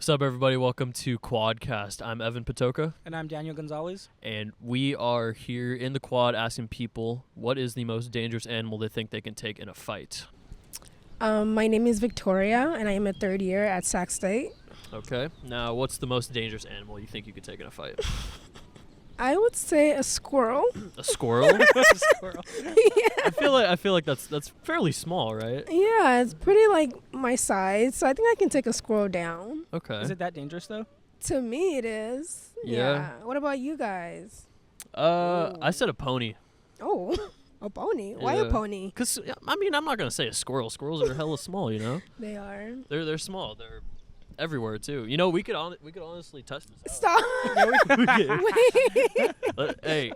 What's up, everybody? Welcome to Quadcast. I'm Evan Patoka. And I'm Daniel Gonzalez. And we are here in the quad asking people what is the most dangerous animal they think they can take in a fight. My name is Victoria, and I am a third year at Sac State. Okay. Now, what's the most dangerous animal you think you could take in a fight? I would say a squirrel. A squirrel? Squirrel. Yeah. I feel like that's fairly small, right? Yeah, it's pretty like my size, so I think I can take a squirrel down. Okay. Is it that dangerous, though? To me, it is. Yeah. What about you guys? I said a pony. Oh, a pony. Why a Yeah. pony? Cause I mean, I'm not gonna say a squirrel. Squirrels are hella small, you know. They are. They're small. They're everywhere too. You know, we could honestly test this out. Stop. Wait. Hey,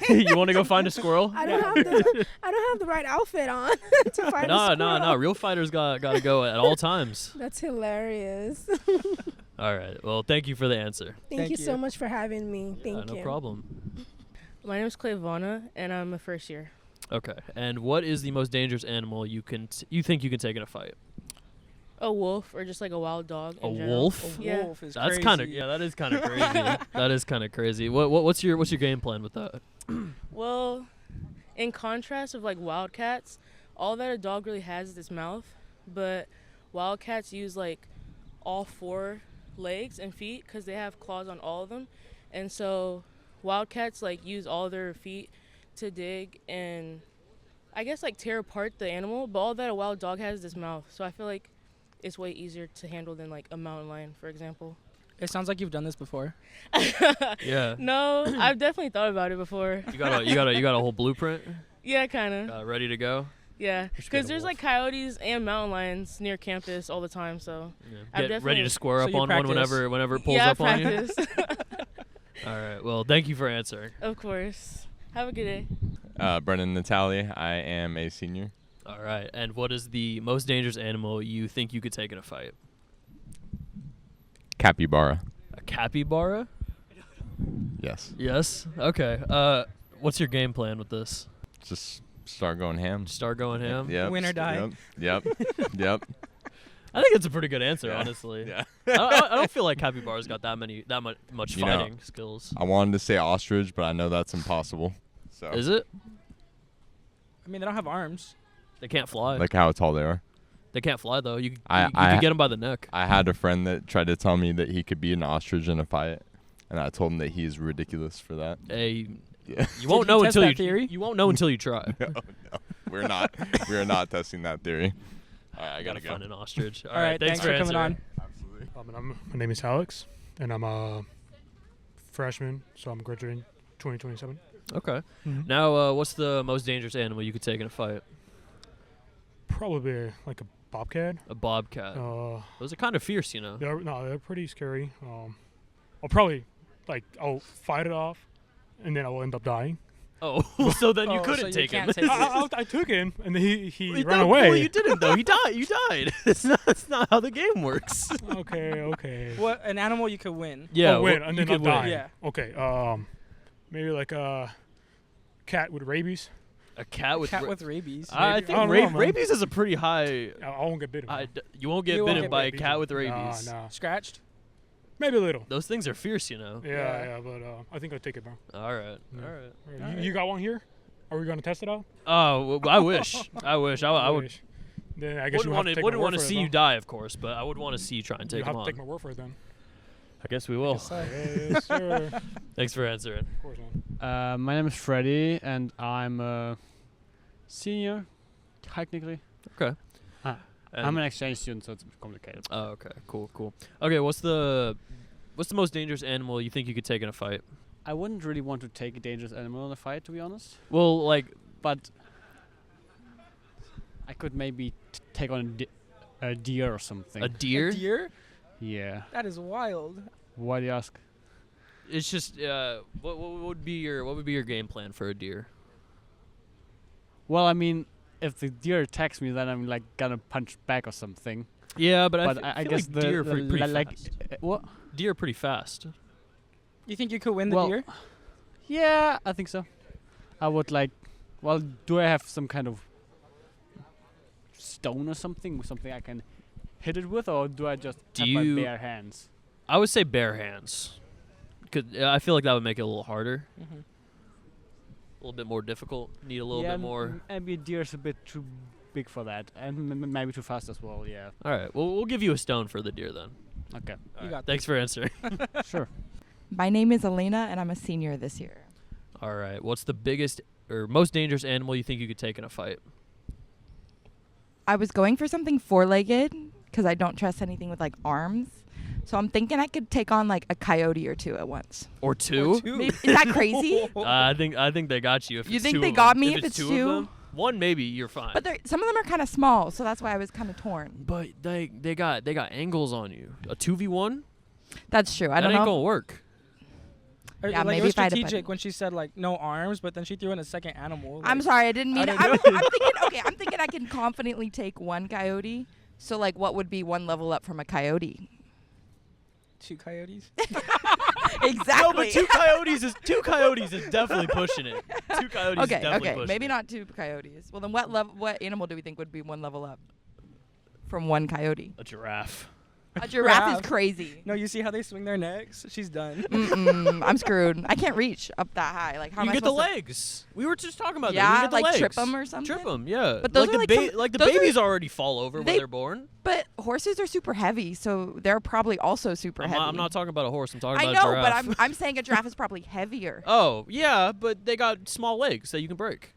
you want to go find a squirrel? I don't have the right outfit on to find a squirrel. No. Real fighters gotta go at all times. That's hilarious. All right. Well, thank you for the answer. Thank you so much for having me. Thank you. No problem. My name is Clayvana, and I'm a first year. Okay. And what is the most dangerous animal you think you can take in a fight? A wolf, or just like a wild dog. A in general. wolf? A Yeah. wolf is That's crazy. that is kind of crazy. That is kind of crazy. What's your game plan with that? Well, in contrast of like wildcats, all that a dog really has is its mouth, but wildcats use like all four legs and feet because they have claws on all of them, and so wildcats like use all their feet to dig and I guess like tear apart the animal, but all that a wild dog has is its mouth, so I feel like it's way easier to handle than like a mountain lion, for example. It sounds like you've done this before. Yeah. No, I've definitely thought about it before. You got a whole blueprint Yeah, kind of. ready to go. Yeah, should get because a there's wolf. like coyotes and mountain lions near campus all the time, so I've Get ready definitely- to square So up you on practice. one whenever it pulls yeah, up on you. practice. All right. Well, thank you for answering. Of course. Have a good day. Brennan Natali. I am a senior. All right. And what is the most dangerous animal you think you could take in a fight? Capybara. A capybara? Yes. Yes. Okay. What's your game plan with this? Just start going ham. Start going ham? Yep. Win or die. Yep. Yep. I think it's a pretty good answer, Yeah. honestly. Yeah. I don't feel like capybara's got that much You know, fighting skills. I wanted to say ostrich, but I know that's impossible. So. Is it? I mean, they don't have arms. They can't fly. Like how tall they are. They can't fly though. You I can get them by the neck. I had a friend that tried to tell me that he could be an ostrich in a fight, and I told him that he's ridiculous for that. Hey, Yeah. you won't Did he know test until that you theory? you won't know until you try. No, we're not. We are not testing that theory. All right, I gotta go. find an ostrich. All right, thanks for coming on. Absolutely. My name is Alex, and I'm a freshman, so I'm graduating 2027. Okay. Mhm. Now, what's the most dangerous animal you could take in a fight? Probably like a bobcat. A bobcat. Those are kind of fierce, you know. They're pretty scary. I'll probably I'll fight it off, and then I will end up dying. Oh, so then you Oh, couldn't so you take him. can't take it. I took him, and then he Well, ran no, away. Well, you didn't though. He died. You died. That's not how the game works. Okay. What an animal you could win. Yeah. Oh, win, well, and you then could not win. die. Yeah. Okay. Maybe like a cat with rabies. A cat with. Cat with rabies. I Maybe. think I don't know, man. rabies is a pretty high. I won't get bitten. You won't get You won't bitten get by a rabies. cat with rabies. Nah. Scratched. Maybe a little. Those things are fierce, you know. Yeah, but I think I'll take it, bro. All right. Yeah. All right. All right. You got one here? Are we gonna test it out? Oh, well, I wish. I wish. I would. wish. Then I guess Wouldn't you want have to. to take Wouldn't my want word to for see it, you die, of course, but I would want to see you try and though. take You him have on. to take my word for it then. I guess we will. Yes, sir. Thanks for answering. Of course, man. My name is Freddy, and I'm a senior, technically. Okay. I'm an exchange student, so it's complicated. Oh, okay. Cool. Okay, what's the most dangerous animal you think you could take in a fight? I wouldn't really want to take a dangerous animal in a fight, to be honest. Well, like, But I could maybe take on a deer or something. a deer? A deer? Yeah. That is wild. Why do you ask? It's just what would be your game plan for a deer? Well, I mean, if the deer attacks me, then I'm like gonna punch back or something. Yeah, but I feel guess like deer are pretty like fast. what? Deer are pretty fast. You think you could win the Well, deer? Yeah, I think so. I would like. Well, do I have some kind of stone or something? Something I can hit it with, or do I just Do have my you- bare hands? I would say bare hands. I feel like that would make it a little harder, Mm-hmm. a little bit more difficult. Need a little yeah, bit more. Maybe a deer's a bit too big for that, and maybe too fast as well. Yeah. All right. Well, we'll give you a stone for the deer then. Okay. You got Thanks for answering. Sure. My name is Alina, and I'm a senior this year. All right. What's the biggest or most dangerous animal you think you could take in a fight? I was going for something four-legged because I don't trust anything with like arms. So I'm thinking I could take on like a coyote or two at once. Or two? Maybe, is that crazy? I think they got you. If You it's think two they of got them. me If if it's two two? of them, one maybe you're fine. But some of them are kind of small, so that's why I was kind of torn. But they got angles on you. A 2v1? That's true. I That don't ain't know. gonna work. Or, Yeah, like, maybe it was if I had a strategic buddy. when she said like no arms, but then she threw in a second animal. I'm like- sorry, I didn't mean I it. don't I'm know. thinking, okay, I'm thinking I can confidently take one coyote. So like, what would be one level up from a coyote? 2 coyotes. Exactly. No, but two coyotes is definitely pushing it. Two coyotes is Okay, definitely okay, pushing maybe it. not 2 coyotes. Well, then what animal do we think would be one level up from one coyote? A giraffe. A giraffe Giraffe. is crazy. No, you see how they swing their necks? She's done. Mm-mm, I'm screwed. I can't reach up that high. Like how You am can I get the supposed to- legs. We were just talking about that. Yeah, You can get the like legs. trip 'em or something? Trip them, yeah. But those like are the like some- the those are- babies already fall over when they- they're born. But horses are super heavy, so they're probably also super heavy. I'm not talking about a horse. I'm talking I about know, a giraffe. but I'm saying a giraffe is probably heavier. Oh yeah, but they got small legs that you can break.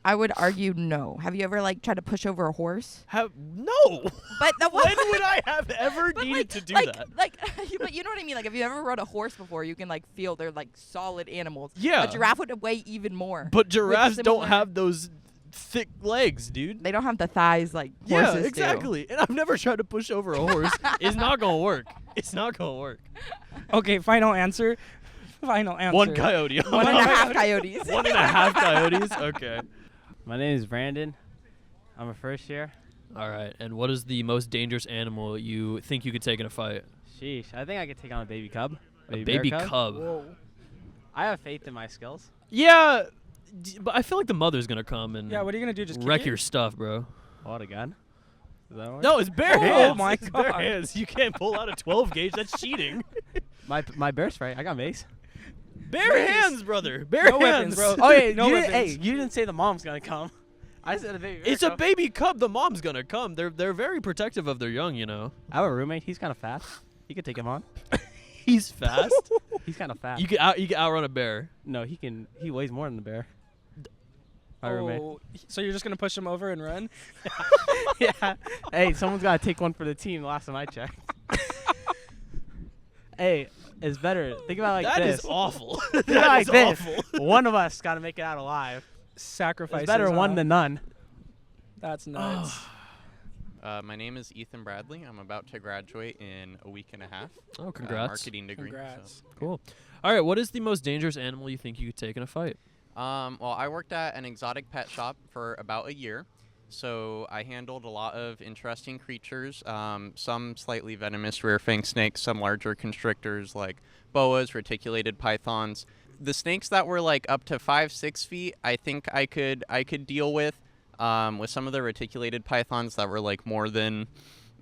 I would argue no. Have you ever like tried to push over a horse? No. But the When would I have ever But needed like, to do like, that? Like, but you know what I mean? Like, if you ever rode a horse before, you can like feel they're like solid animals. Yeah. A giraffe would weigh even more. But giraffes don't similar- have those thick legs, dude. They don't have the thighs like Yeah, horses do. exactly. And I've never tried to push over a horse. It's not gonna work. It's not gonna work. Okay, final answer. Final answer. One coyote. 1.5 coyotes. 1.5 coyotes. Okay. My name is Brandon. I'm a first year. All right. And what is the most dangerous animal you think you could take in a fight? Sheesh. I think I could take on a baby cub. A bear baby cub. Whoa. I have faith in my skills. Yeah, but I feel like the mother's gonna come and Yeah, what are you gonna do? Just kick wreck it? your stuff, bro. What, a gun? Is that what? No, it's bare Oh hands. my It's bare God. hands. You can't pull out a 12 gauge. That's cheating. My bear's right. I got mace. Bare hands, brother. Bare No hands, weapons, bro. Oh, yeah. No you didn't, weapons. hey, you didn't say the mom's going to come. I said a baby bear It's a cub. baby cub. The mom's gonna come. They're very protective of their young, you know. I have a roommate. He's kind of fast. You could take him on. He's fast. He's kind of fast. you can outrun a bear. No, he weighs more than the bear. My roommate. Oh, so you're just gonna push him over and run? Yeah. Hey, someone's got to take one for the team last time I checked. Hey, it's better. Think about it like That this. is awful. Think That about is it like this. awful. One of us got to make it out alive. Sacrifices. It's better one huh? than none. That's nuts. My name is Ethan Bradley. I'm about to graduate in a week and a half. Oh, congrats. Marketing degree. Congrats. Cool. All right. What is the most dangerous animal you think you could take in a fight? Well, I worked at an exotic pet shop for about a year. So I handled a lot of interesting creatures, some slightly venomous rear-fang snakes, some larger constrictors like boas, reticulated pythons. The snakes that were like up to 5-6 feet, I think I could deal with some of the reticulated pythons that were like more than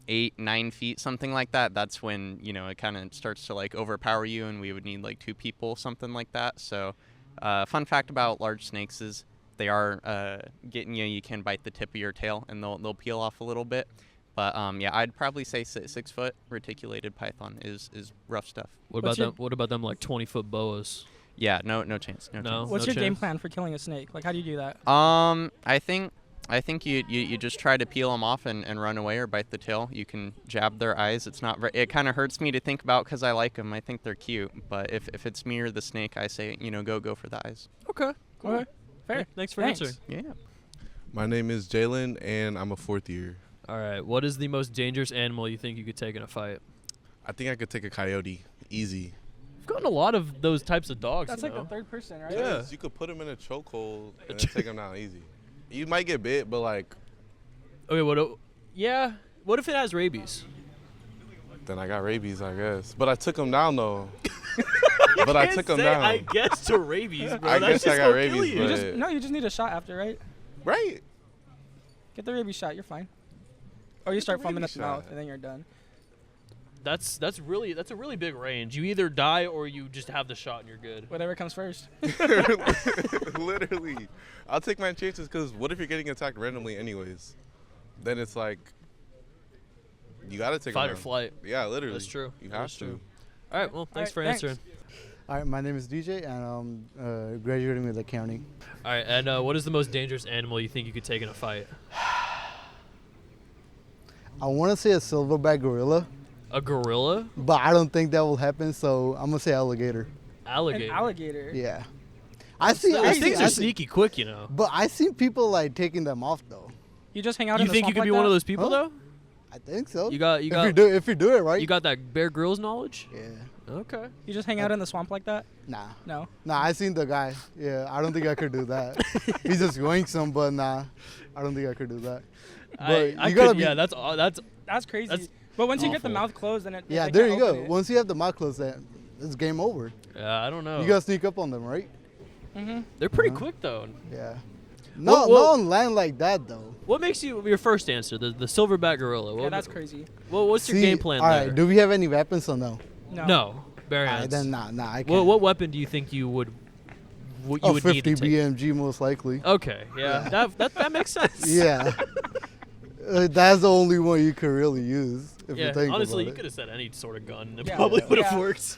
8-9 feet, something like that. That's when, you know, it kind of starts to like overpower you, and we would need like 2 people, something like that. So fun fact about large snakes is they are getting you. You can bite the tip of your tail, and they'll peel off a little bit. But yeah, I'd probably say 6 foot reticulated python is rough stuff. What What's about your- them? What about them like 20-foot boas? Yeah, no chance. No No? chance. What's no your game chance. plan for killing a snake? Like, how do you do that? I think you just try to peel them off and run away or bite the tail. You can jab their eyes. It's not. It kind of hurts me to think about because I like them. I think they're cute. But if it's me or the snake, I say go for the eyes. Okay. Cool. Okay. Fair. Yeah, thanks for Thanks. answering. Yeah. My name is Jaylen, and I'm a 4th year. All right. What is the most dangerous animal you think you could take in a fight? I think I could take a coyote. Easy. I've gotten a lot of those types of dogs. That's you like know? the third person, right? Yeah. You could put him in a chokehold and then take him down easy. You might get bit, but like, Okay. Yeah. What if it has rabies? then I got rabies, I guess. But I took him down though. But I took him down. I guess to rabies, bro. I That's guess I just got gonna rabies, kill you. but- You just need a shot after, right? Right. Get the rabies shot. You're fine. Or you start Rabies foaming at the mouth shot. and then you're done. That's a really big range. You either die or you just have the shot and you're good. Whatever comes first. Literally. I'll take my chances because what if you're getting attacked randomly anyways? Then it's like, you got to take Fight a or flight. Yeah, literally. That's true. You have That's to. true. All right, well, thanks for answering. All right, my name is DJ, and I'm graduating with accounting. All right, and what is the most dangerous animal you think you could take in a fight? I want to say a silverback gorilla. A gorilla? But I don't think that will happen, so I'm going to say alligator. Alligator? An alligator? Yeah. These things are sneaky quick, you know. But I seen people, like, taking them off, though. You just hang out You in the think you swamp could like be that? one of those people, though? I think so. You got. If you do it right. You got that Bear Grylls knowledge? Yeah. Okay. You just hang out in the swamp like that? Nah. No? Nah, I seen the guy. Yeah, I don't think I could do that. He's just going some, but nah, I don't think I could do that. But I you gotta could, be, yeah, that's crazy. That's but once you get the awful. mouth closed, then yeah, they there can't you go. open it. Once you have the mouth closed, then it's game over. Yeah, I don't know. You gotta sneak up on them, right? Mm-hmm. They're pretty quick though. Yeah. Well- Not on land like that though. What makes you your first answer? The silverback gorilla. Yeah, What- that's crazy. Well, what's your See, game plan all there? right, do we have any weapons or no? No. Bare All hands. right, then nah, I can't. What weapon do you think you would? What you Oh, would 50 need to take? BMG most likely. Okay, yeah, that makes sense. Yeah. That's the only one you could really use if Yeah, you think honestly, you about could have said any sort of gun. It Yeah. probably would have Yeah. worked.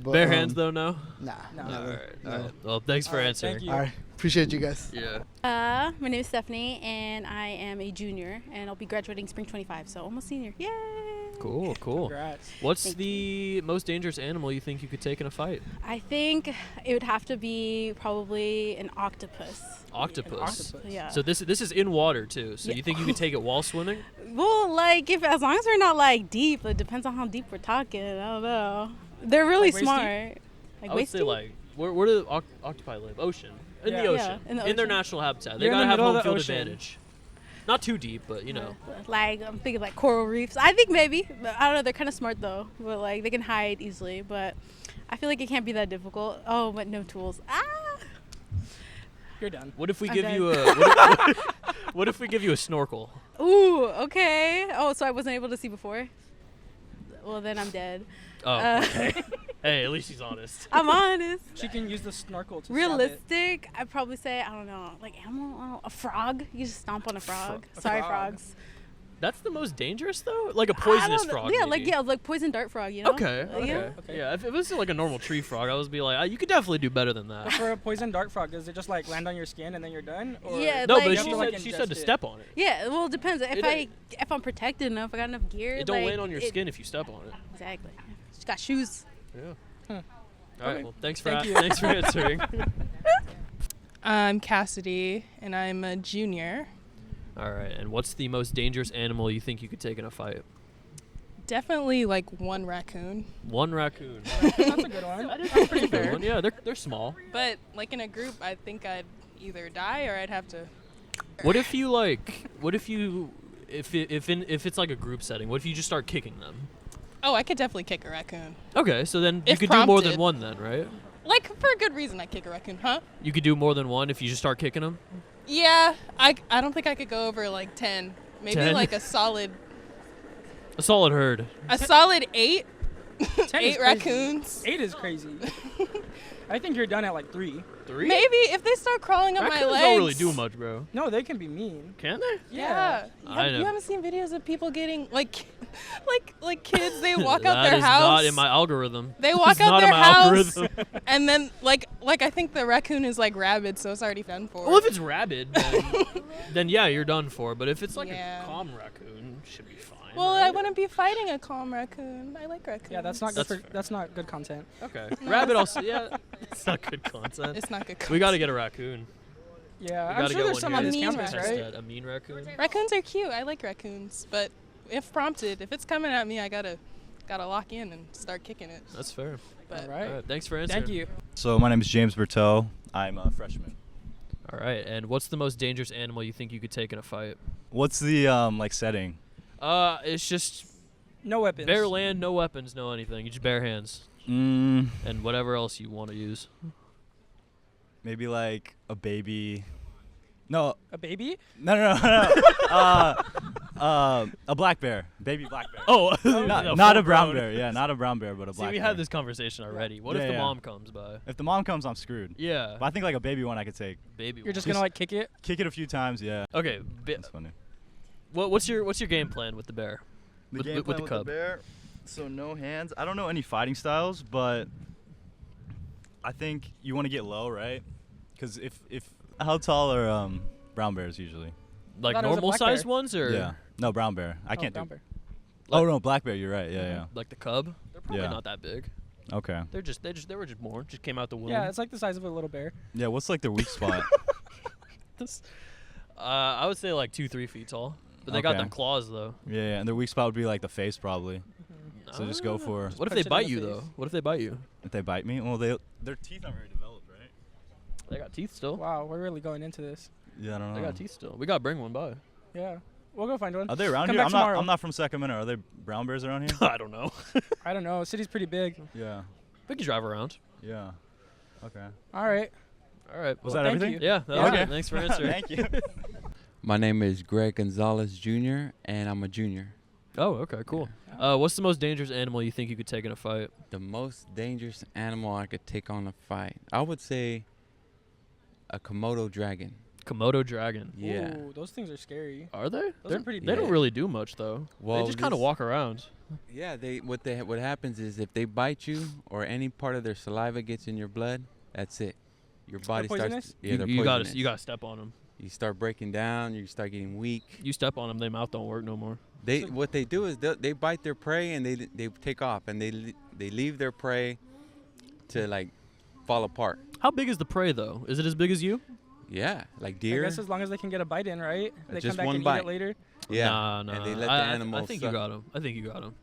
But, Bare hands though, no. Nah. No. All never. right. No. All right. Well, thanks for All right, answering. thank you. All right. Appreciate you guys. Yeah. My name is Stephanie, and I am a junior, and I'll be graduating spring 25, so almost senior. Yay! Cool. Congrats. What's Thank the most dangerous animal you think you could take in a fight? I think it would have to be probably an octopus. Octopus. Yeah. So this is in water too. So Yeah. you think you could take it while swimming? Well, like as long as we're not like deep, it depends on how deep we're talking. I don't know. They're really Like waist deep? smart. Like I would waist say deep? where do the octopi live? Ocean. In Yeah. the Yeah, ocean. in the In their ocean. natural habitat. They You're in gotta the have middle of home the field ocean. advantage. Not too deep, but you know. Like I'm thinking like coral reefs. I think maybe. But I don't know. They're kind of smart though. But like they can hide easily. But I feel like it can't be that difficult. Oh, but no tools. Ah. You're done. What if we I'm give done. you what if we give you a snorkel? Ooh. Okay. Oh, so I wasn't able to see before. Well, then I'm dead. Oh, okay. Hey, at least he's honest. I'm honest. She can use the snorkel to Realistic, I'd probably say, I don't know, like animal, I don't know, a frog. You just stomp on a frog. A Sorry, frog. frogs. That's the most dangerous though? Like a I poisonous don't know. frog. Yeah, maybe. like poison dart frog. You know. Okay. Yeah. Okay. Yeah, if it was like a normal tree frog, I would be like, you could definitely do better than But that. for a poison dart frog, does it just like land on your skin and then you're done? Or Yeah, No, like- but You she have to, said she said to step on it. Yeah. Well, it depends. If It- if I'm protected enough, I got enough gear. It don't like, land on your skin if you step on it. Exactly. Just got shoes. Yeah. Hmm. All right. Okay. Well, thanks Thank you. thanks for answering. I'm Cassidy, and I'm a junior. All right. And what's the most dangerous animal you think you could take in a fight? Definitely like one raccoon. One raccoon. That's a good one. That is That's pretty Good fair. one. Yeah, they're small. But like in a group, I think I'd either die or I'd have to. What if you like? What if you? If it's like a group setting, what if you just start kicking them? Oh, I could definitely kick a raccoon. Okay, so then you If could do more than prompted. one then, right? Like for a good reason, I kick a raccoon, huh? You could do more than one if you just start kicking them. Yeah, I don't think I could go over like 10. Maybe 10? like a solid A solid herd. 8. 10 is 8 crazy. raccoons. 8 is crazy. I think you're done at like 3. 3? Maybe if they start crawling up my Raccoons legs. don't really do much, bro. No, they can be mean. Can they? Yeah. I know. You haven't seen videos of people getting like like kids, they walk out That their is house. not in my algorithm. They walk It's out not in their my house algorithm. and then like I think the raccoon is like rabid, so it's already done for. Well, if it's rabid, then yeah, you're done for. But if it's like Yeah. a calm raccoon, should be fine. Well, I wouldn't be fighting a calm raccoon. I like raccoons. Yeah, that's not good That's for, fair. that's not good content. Okay. No. Rabbit also, yeah, it's not good content. It's not good We got to content. get a raccoon. Yeah, We I'm gotta sure get there's one some here on A this mean campus, Test right? that. A mean raccoon. Raccoons are cute. I like raccoons, but if prompted, if it's coming at me, I gotta lock in and start kicking it. That's fair. But All right. All right. Thanks for answering. Thank you. So my name is James Berteau. I'm a freshman. All right. And what's the most dangerous animal you think you could take in a fight? What's the like setting? It's just No weapons. bare land, no weapons, no anything. You just bare hands Mm, and whatever else you want to use. maybe like a baby. No, A baby? no. A black bear, baby black bear. Oh, not a brown bear. Yeah, not a brown bear, but a black See, we bear. had this conversation already. What if the mom comes by? If the mom comes, I'm screwed. Yeah. But I think like a baby one I could take. Baby. You're just gonna like kick it? Kick it a few times, yeah. Okay. That's funny. What's your game plan with the bear? The with, game with plan the with cub. the bear. So no hands. I don't know any fighting styles, but I think you want to get low, right? Because if how tall are brown bears usually? Like normal sized ones, or yeah, no brown bear. I can't brown do. bear. Oh no, black bear. You're right. Yeah, yeah. Like the cub, they're probably not that big. Okay. They were just born, just came out the womb. Yeah, it's like the size of a little bear. Yeah, what's like their weak spot? I would say like 2-3 feet tall, but they got them claws though. Yeah, and their weak spot would be like the face probably. So just go for. What if they bite you though? What if they bite you? If they bite me, well, their teeth aren't very developed, right? They got teeth still. Wow, we're really going into this. Yeah, I don't know. They got teeth still. We gotta bring one by. Yeah, we'll go find one. Are they around Come here? back tomorrow. I'm not from Sacramento. Are there brown bears around here? I don't know. I don't know. City's pretty big. Yeah. We can drive around. Yeah. Okay. All right. All right. Was that everything? Yeah. That was good. Thanks for answering. Thank you. My name is Greg Gonzalez Jr., and I'm a junior. Oh, okay, cool. What's the most dangerous animal you think you could take in a fight? The most dangerous animal I could take on a fight, I would say a Komodo dragon. Komodo dragon. Yeah. Ooh, those things are scary. Are they? Those are pretty. They don't really do much though. Well, they just kind of walk around. Yeah, what happens is if they bite you or any part of their saliva gets in your blood, that's it. Your body starts. Yeah, they're poisonous. You gotta step on them. You start breaking down. You start getting weak. You step on them, their mouth don't work no more. What they do is they bite their prey and they take off and they leave their prey to like fall apart. How big is the prey though? Is it as big as you? Yeah, like deer. I guess as long as they can get a bite in, right? They Just come back one and bite. eat it later. Yeah. Nah. And they let the animals. I think you got him. I think you got him.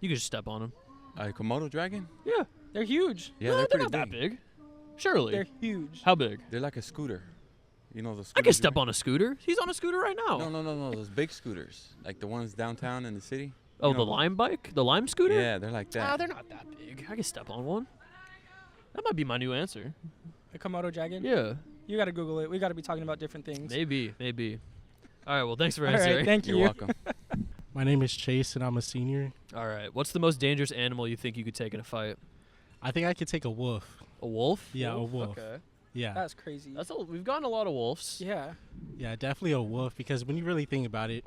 You could just step on him. A Komodo dragon? Yeah. They're huge. Yeah, No, they're pretty not that big. big. Surely. They're huge. How big? They're like a scooter. You know the I scooters? can step on a scooter. He's on a scooter right now. No. Those big scooters, like the ones downtown in the city. Oh, You know the Lime bike? The Lime scooter? Yeah, they're like that. Ah, they're not that big. I can step on one. That might be my new answer. A Komodo dragon. Yeah. You gotta Google it. We gotta be talking about different things. Maybe. All right, well, thanks for All answering. right, thank you. You're welcome. My name is Chase, and I'm a senior. All right. What's the most dangerous animal you think you could take in a fight? I think I could take a wolf. A wolf? Yeah, a wolf. Okay. Yeah. That's crazy. We've gotten a lot of wolves. Yeah. Yeah, definitely a wolf, because when you really think about it,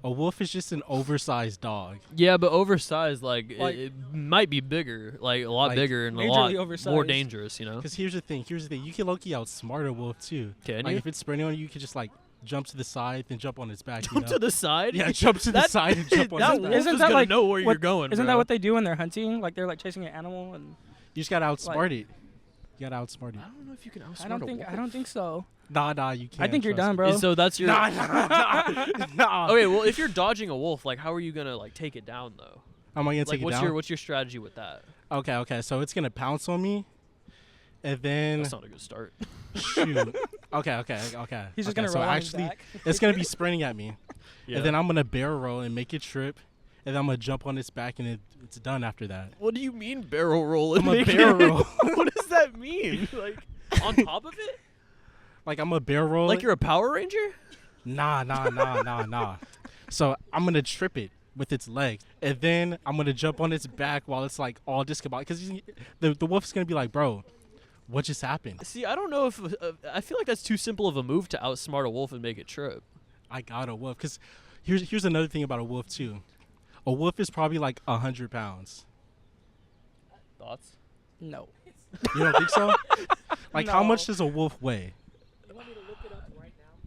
a wolf is just an oversized dog. Yeah, but oversized, like it might be bigger, like a lot Like, bigger and a majorly lot oversized. more dangerous, you know? Because here's the thing. You can low-key outsmart a wolf, too. Can like, you? if it's sprinting on you, you can just, like, jump to the side, then jump on its back. Jump to the side? Yeah, jump to the side and jump on that its back. wolf is that gonna like know where you're going, Isn't bro. that what they do when they're hunting? Like they're like chasing an animal and You just gotta outsmart it. You gotta outsmart it. I don't know if you can outsmart I don't think so. Nah, you can't. I think you're trust done, me. bro. So that's your Nah. Okay, well, if you're dodging a wolf, like how are you gonna like take it down though? Am I gonna Like take it what's down? what's your strategy with that? Okay. So it's gonna pounce on me, and then That's not a good start. shoot. Okay. He's just Okay, gonna so roll on his actually, back. it's gonna be sprinting at me, Yeah. and then I'm gonna barrel roll and make it trip, and then I'm gonna jump on its back, and it's done after that. What do you mean barrel roll? I'm a barrel roll. What does that mean? Like on top of it? Like I'm a barrel roll. Like you're a Power Ranger? Nah. So I'm gonna trip it with its legs, and then I'm gonna jump on its back while it's like all discombobulated, because the wolf's gonna be like, bro, what just happened? See, I don't know if I feel like that's too simple of a move to outsmart a wolf and make it trip. I got a wolf. Because here's another thing about a wolf too. A wolf is probably like 100 pounds. Thoughts? No. You don't think so? Like how No. much does a wolf weigh?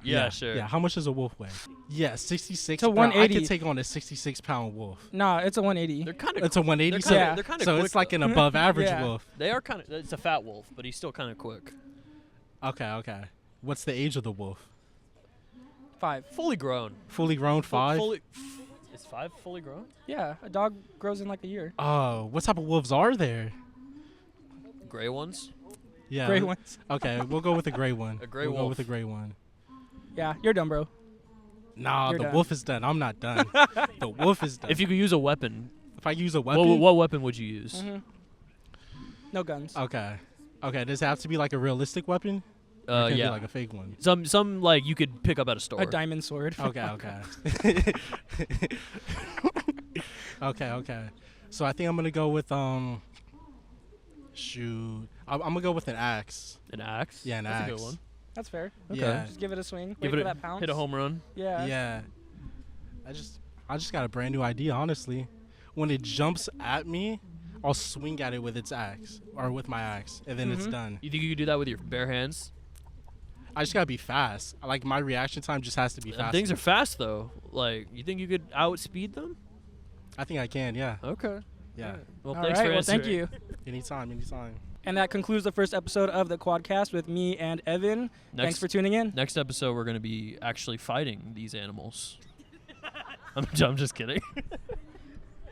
Yeah, sure. Yeah, how much does a wolf weigh? Yeah, 66. To Bro, I 180. could take on a 66-pound wolf. Nah, it's a 180. They're kind of It's a 180. kinda- they're kinda so quick, it's like though. an above average Yeah. wolf. They are kind of. It's a fat wolf, but he's still kind of quick. Okay. What's the age of the wolf? 5. Fully grown. Fully grown, 5? Is 5 fully grown? Yeah, a dog grows in like a year. Oh, what type of wolves are there? Gray ones. Yeah. Gray ones. Okay, we'll go with a gray one. A gray we'll go wolf. with a gray one. Yeah, you're done, bro. Nah, You're the done. wolf is done. I'm not done. The wolf is done. If you could use a weapon, If I use a weapon, what weapon would you use? No guns. Okay. Does it have to be like a realistic weapon? Or can it be Yeah. like a fake one. Some like you could pick up at a store. A diamond sword. Okay. Okay. So I think I'm gonna go with shoot. I'm gonna go with an axe. An axe? Yeah, an That's axe. a good one. That's fair. Okay. Yeah. Just give it a swing. Give Wait it for a- that pounce. hit a home run. Yeah. Yeah. I just got a brand new idea, honestly. When it jumps at me, I'll swing at it with its axe or with my axe, and then it's done. You think you could do that with your bare hands? I just gotta be fast. Like my reaction time just has to be fast. Things are fast though. Like, you think you could outspeed them? I think I can. Yeah. Okay. Yeah. Alright. Well, All thanks right, for well, answering. thank you. Anytime. And that concludes the first episode of the Quadcast with me and Evan. Thanks for tuning in. Next episode, we're going to be actually fighting these animals. I'm just kidding.